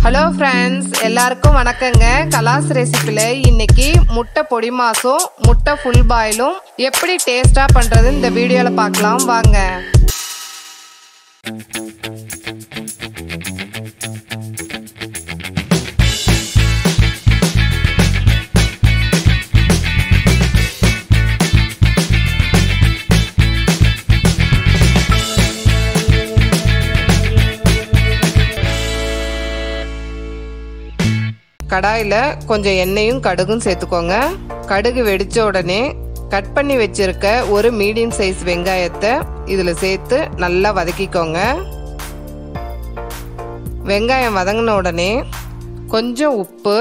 Hello friends, எல்லாருக்கும் வணக்கங்க. கலாஸ் ரெசிபியில் இன்னைக்கு முட்டை பொடி மாசும் முட்டை ஃபுல் பாயிலும் எப்படி டேஸ்டா பண்றது இந்த வீடியோல பார்க்கலாம் வாங்க. கடாயில் கொஞ்சம் எண்ணெயும் கடுகும் சேர்த்துக்கோங்க. கடுகு வெடிச்ச உடனே கட் பண்ணி வச்சிருக்க ஒரு மீடியம் சைஸ் வெங்காயத்தை இதில் சேர்த்து நல்லா வதக்கிக்கோங்க. வெங்காயம் வதங்கின உடனே கொஞ்சம் உப்பு,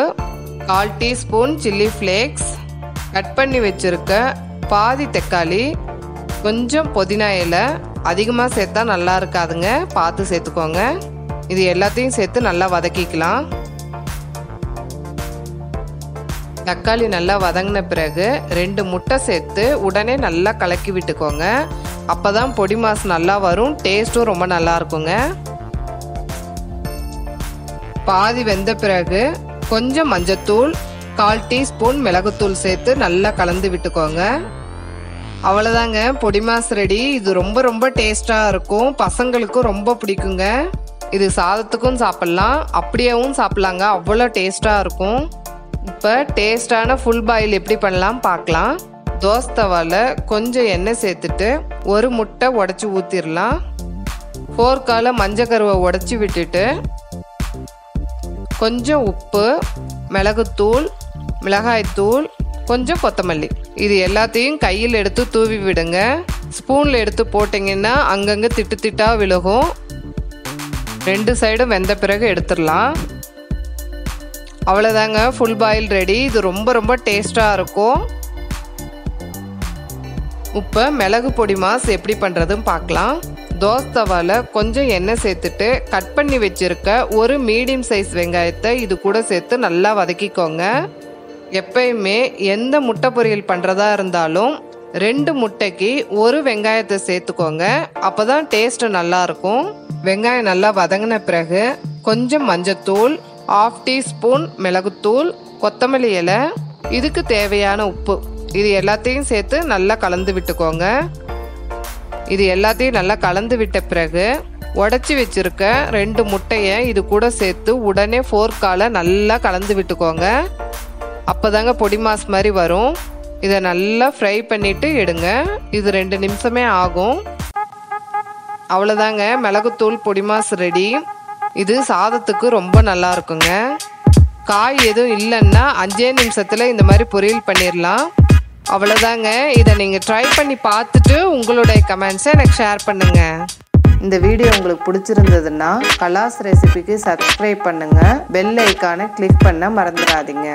1/4 டீஸ்பூன் சில்லி ஃப்ளேக்ஸ், கட் பண்ணி வச்சிருக்க பாதி தக்காளி, கொஞ்சம் புதினா இலை, அதிகமாக சேர்த்தா நல்லா இருக்காதுங்க, பார்த்து சேர்த்துக்கோங்க. இது எல்லாத்தையும் சேர்த்து நல்லா வதக்கிக்கலாம். தக்காளி நல்லா வதங்கின பிறகு 2 முட்டை சேர்த்து உடனே நல்லா கலக்கி விட்டுக்கோங்க. அப்பதான் பொடி மாஸ் நல்லா வரும், டேஸ்ட்டும் ரொம்ப நல்லா இருக்குங்க. பாதி வெந்த பிறகு கொஞ்சம் மஞ்சத்தூள், 1/4 டீஸ்பூன் மிளகுத்தூள் சேர்த்து நல்லா கலந்து விட்டுக்கோங்க. அவ்வளோதாங்க, பொடி மாஸ் ரெடி. இது ரொம்ப ரொம்ப டேஸ்டா இருக்கும், பசங்களுக்கும் ரொம்ப பிடிக்குங்க. இது சாதத்துக்கும் சாப்பிடலாம், அப்படியேவும் சாப்பிடலாங்க, அவ்வளோ டேஸ்டா இருக்கும். இப்போ டேஸ்டான ஃபுல் பாயில் எப்படி பண்ணலாம் பார்க்கலாம். தோசை தவாவில் கொஞ்சம் எண்ணெய் சேர்த்துட்டு ஒரு முட்டை உடச்சி ஊற்றிடலாம். ஃபோர்க்கால் மஞ்சக்கருவை உடச்சி விட்டுட்டு கொஞ்சம் உப்பு, மிளகுத்தூள், மிளகாய்த்தூள், கொஞ்சம் கொத்தமல்லி, இது எல்லாத்தையும் கையில் எடுத்து தூவி விடுங்க. ஸ்பூனில் எடுத்து போட்டிங்கன்னா அங்கங்கே திட்டு திட்டாக விழுகும். 2 சைடும் வெந்த பிறகு எடுத்துடலாம். அவ்வளோதாங்க, ஃபுல் பாயில் ரெடி. இது ரொம்ப ரொம்ப டேஸ்டாக இருக்கும். இப்போ மிளகு பொடி மாஸ் எப்படி பண்ணுறதுன்னு பார்க்கலாம். தோசை தவாவில் கொஞ்சம் எண்ணெய் சேர்த்துட்டு கட் பண்ணி வச்சுருக்க ஒரு மீடியம் சைஸ் வெங்காயத்தை இது கூட சேர்த்து நல்லா வதக்கிக்கோங்க. எப்பயுமே எந்த முட்டை பொரியல் பண்ணுறதா இருந்தாலும் 2 முட்டைக்கு ஒரு வெங்காயத்தை சேர்த்துக்கோங்க, அப்போ தான் டேஸ்ட்டு நல்லாயிருக்கும். வெங்காயம் நல்லா வதங்கின பிறகு கொஞ்சம் மஞ்சத்தூள், 1/2 டீஸ்பூன் மிளகுத்தூள், கொத்தமல்லி இலை, இதுக்கு தேவையான உப்பு, இது எல்லாத்தையும் சேர்த்து நல்லா கலந்து விட்டுக்கோங்க. இது எல்லாத்தையும் நல்லா கலந்து விட்ட பிறகு உடச்சி வச்சிருக்க 2 முட்டையை இது கூட சேர்த்து உடனே ஃபோர்க்கால் நல்லா கலந்து விட்டுக்கோங்க. அப்போதாங்க பொடி மாஸ் மாதிரி வரும். இதை நல்லா ஃப்ரை பண்ணிட்டு எடுங்க. இது 2 நிமிஷமே ஆகும். அவ்வளோதாங்க, மிளகுத்தூள் பொடி மாஸ் ரெடி. இது சாதத்துக்கு ரொம்ப நல்லா இருக்குங்க. காய் எதுவும் இல்லைன்னா 5 நிமிஷத்தில் இந்த மாதிரி பொரியல் பண்ணிடலாம். அவ்வளோதாங்க, இதை நீங்கள் ட்ரை பண்ணி பார்த்துட்டு உங்களுடைய கமெண்ட்ஸை எனக்கு ஷேர் பண்ணுங்கள். இந்த வீடியோ உங்களுக்கு பிடிச்சிருந்ததுன்னா கலாஸ் ரெசிபிக்கு சப்ஸ்கிரைப் பண்ணுங்கள், பெல் ஐக்கானை கிளிக் பண்ண மறந்துடாதீங்க.